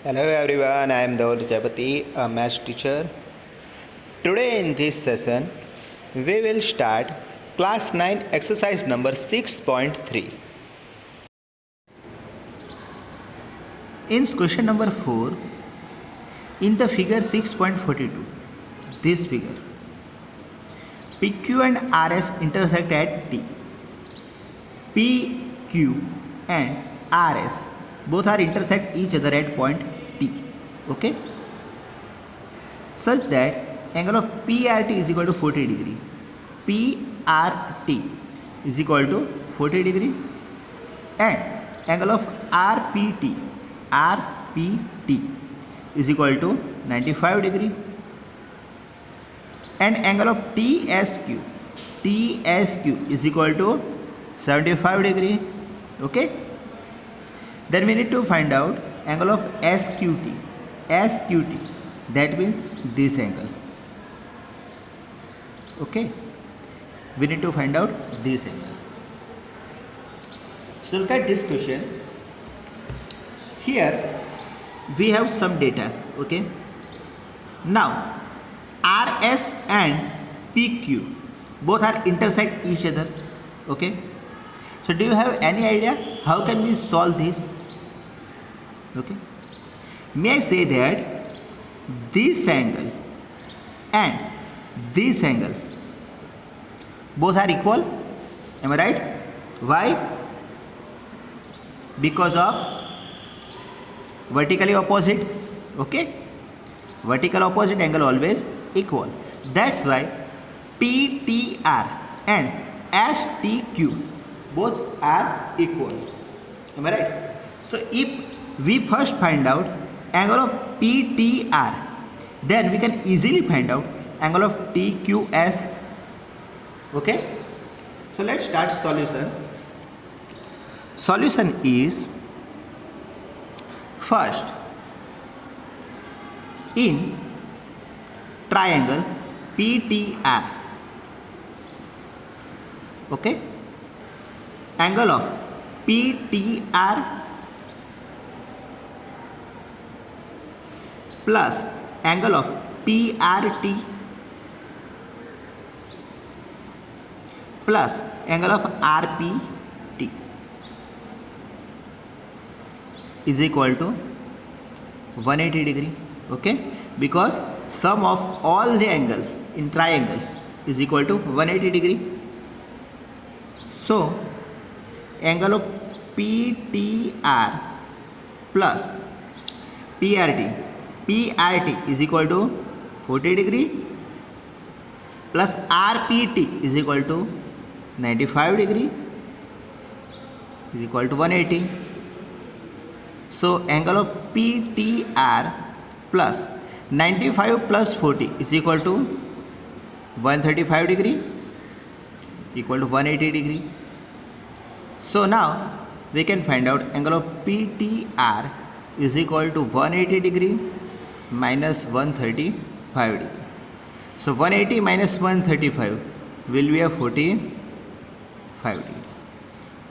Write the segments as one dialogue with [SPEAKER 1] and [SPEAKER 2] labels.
[SPEAKER 1] Hello everyone, I am Daud Jayapati, a maths teacher. Today in this session, we will start class 9 exercise number 6.3. In question number 4, in the figure 6.42, this figure, PQ and RS intersect at T. PQ and RS both are intersect each other at point T. Okay, such that angle of PRT is equal to 40 degree. PRT is equal to 40 degree and angle of RPT is equal to 95 degree and angle of TSQ is equal to 75 degree. Okay, then we need to find out angle of SQT, that means this angle. Okay, we need to find out this angle. So look at this question. Here we have some data. Okay, now RS and PQ both are intersect each other. Okay, so do you have any idea how can we solve this? Okay, may I say that this angle and this angle both are equal? Am I right? Why? Because of vertically opposite. Okay, vertical opposite angle always equal. That's why PTR and STQ both are equal. Am I right? So if we first find out angle of PTR, then we can easily find out angle of TQS. Okay, so let's start solution. Solution is, first, in triangle PTR, okay, angle of PTR plus angle of PRT plus angle of RPT is equal to 180 degree. Okay, because sum of all the angles in triangle is equal to 180 degree. So angle of PTR plus PRT is equal to 40 degree plus RPT is equal to 95 degree is equal to 180. So angle of PTR plus 95 plus 40 is equal to 135 degree equal to 180 degree. So now we can find out angle of PTR is equal to 180 degree minus 135 degree. So 180 minus 135 will be a 45 degree.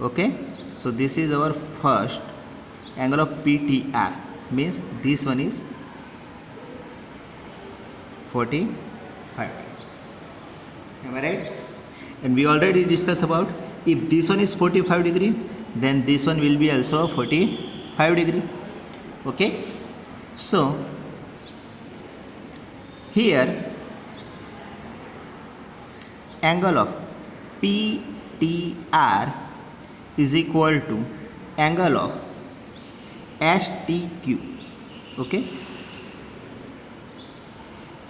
[SPEAKER 1] Okay, so this is our first angle of PTR, means this one is 45 degree. Am I right? And we already discussed about, if this one is 45 degree, then this one will be also 45 degree. Okay, so here angle of PTR is equal to angle of STQ. Okay,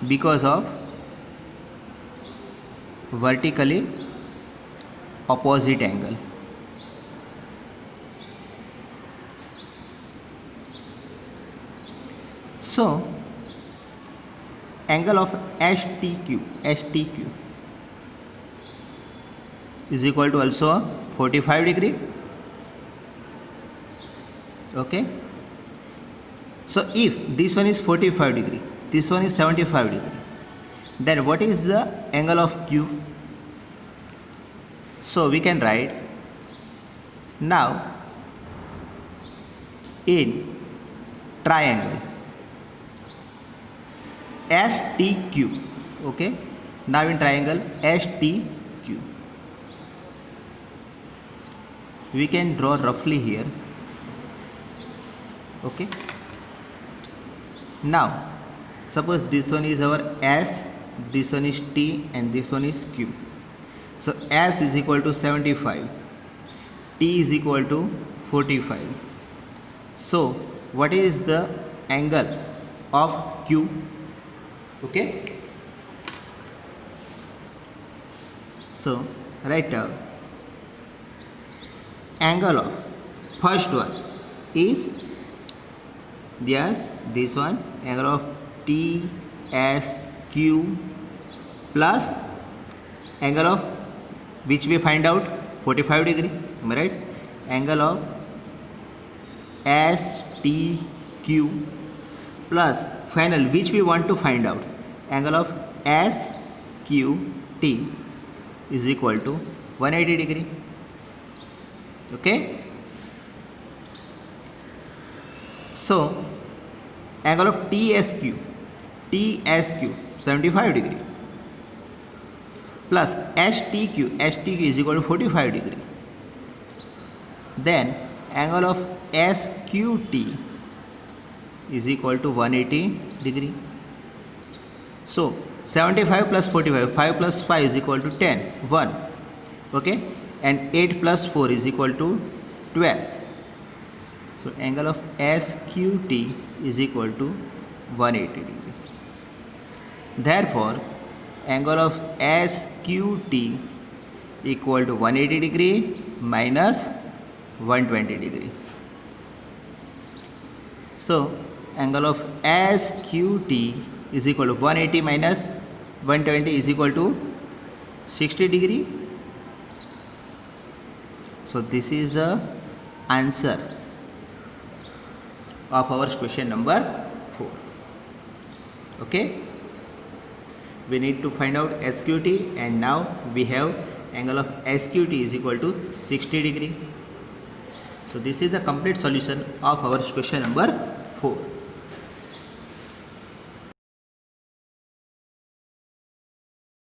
[SPEAKER 1] because of vertically opposite angle. So angle of STQ is equal to also 45 degree. Okay, so if this one is 45 degree, this one is 75 degree, then what is the angle of Q? So we can write now in triangle STQ. Okay, now in triangle STQ we can draw roughly here. Okay, now suppose this one is our S, this one is T, and this one is Q. So S is equal to 75, T is equal to 45. So what is the angle of Q? Okay, so write down angle of first one is, yes, this one, angle of TSQ plus angle of which we find out 45 degree, am I right? Angle of STQ plus final which we want to find out, angle of SQT is equal to 180 degree. Okay, so angle of TSQ 75 degree plus STQ is equal to 45 degree. Then angle of SQT is equal to 180 degree. So 75 plus 45, 5 plus 5 is equal to 10, 1. Okay, and 8 plus 4 is equal to 12. So angle of SQT is equal to 180 degree. Therefore angle of SQT equal to 180 degree minus 120 degree. So angle of SQT is equal to 180 minus 120 is equal to 60 degree. So this is the answer of our question number 4. Okay, we need to find out SQT, and now we have angle of SQT is equal to 60 degree. So this is the complete solution of our question number 4.